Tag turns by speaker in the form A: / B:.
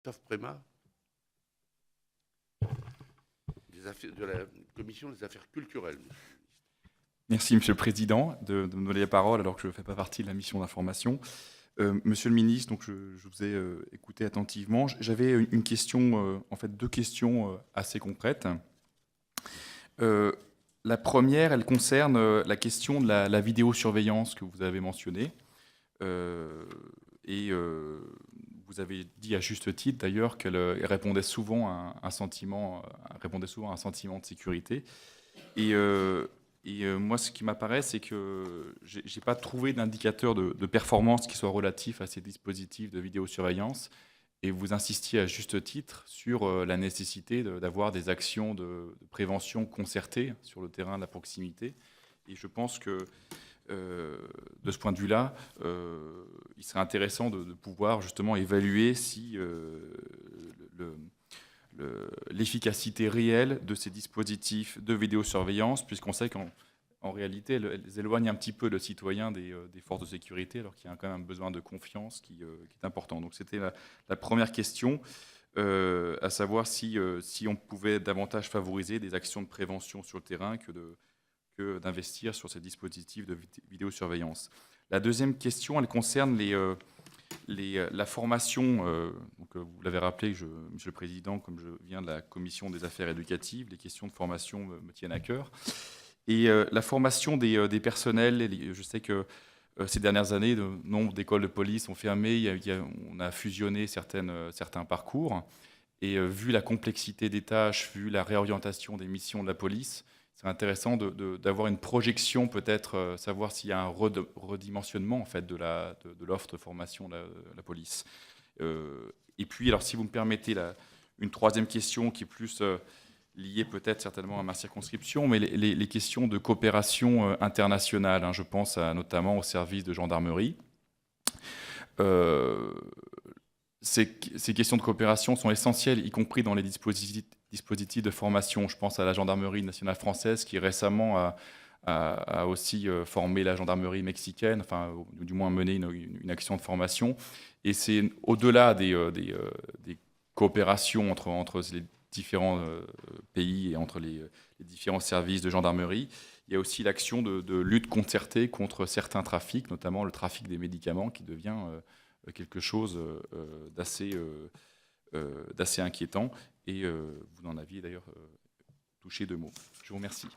A: Christophe Prémat, de la Commission des affaires culturelles.
B: Merci, Monsieur le Président, de me donner la parole alors que je ne fais pas partie de la mission d'information. Monsieur le Ministre, donc je vous ai écouté attentivement. J'avais une question, en fait deux questions assez concrètes. La première, elle concerne la question de la vidéosurveillance que vous avez mentionnée. Vous avez dit à juste titre d'ailleurs qu'elle répondait souvent à un sentiment de sécurité. Moi, ce qui m'apparaît, c'est que je n'ai pas trouvé d'indicateur de performance qui soit relatif à ces dispositifs de vidéosurveillance. Et vous insistiez à juste titre sur la nécessité d'avoir des actions de prévention concertées sur le terrain de la proximité. Et je pense que de ce point de vue-là, il serait intéressant de pouvoir justement évaluer si l'efficacité réelle de ces dispositifs de vidéosurveillance, puisqu'on sait qu'en réalité, elles éloignent un petit peu le citoyen des forces de sécurité, alors qu'il y a quand même un besoin de confiance qui est important. Donc c'était la première question, à savoir si on pouvait davantage favoriser des actions de prévention sur le terrain que d'investir sur ces dispositifs de vidéosurveillance. La deuxième question, elle concerne la formation. Donc, vous l'avez rappelé, Monsieur le Président, comme je viens de la Commission des affaires éducatives, les questions de formation me tiennent à cœur. Et la formation des personnels, je sais que ces dernières années, de nombre d'écoles de police ont fermé, on a fusionné certains parcours. Et vu la complexité des tâches, vu la réorientation des missions de la police, c'est intéressant d'avoir une projection, peut-être savoir s'il y a un redimensionnement en fait, de l'offre de formation de la police. Et puis, alors, si vous me permettez, une troisième question qui est plus liée peut-être certainement à ma circonscription, mais les questions de coopération internationale. Hein, je pense notamment au service de gendarmerie. Ces questions de coopération sont essentielles, y compris dans les dispositifs de formation. Je pense à la gendarmerie nationale française qui récemment a aussi formé la gendarmerie mexicaine, enfin, du moins mené une action de formation. Et c'est au-delà des coopérations entre les différents pays et entre les différents services de gendarmerie. Il y a aussi l'action de lutte concertée contre certains trafics, notamment le trafic des médicaments qui devient quelque chose d'assez inquiétant. Et vous en aviez d'ailleurs touché deux mots. Je vous remercie.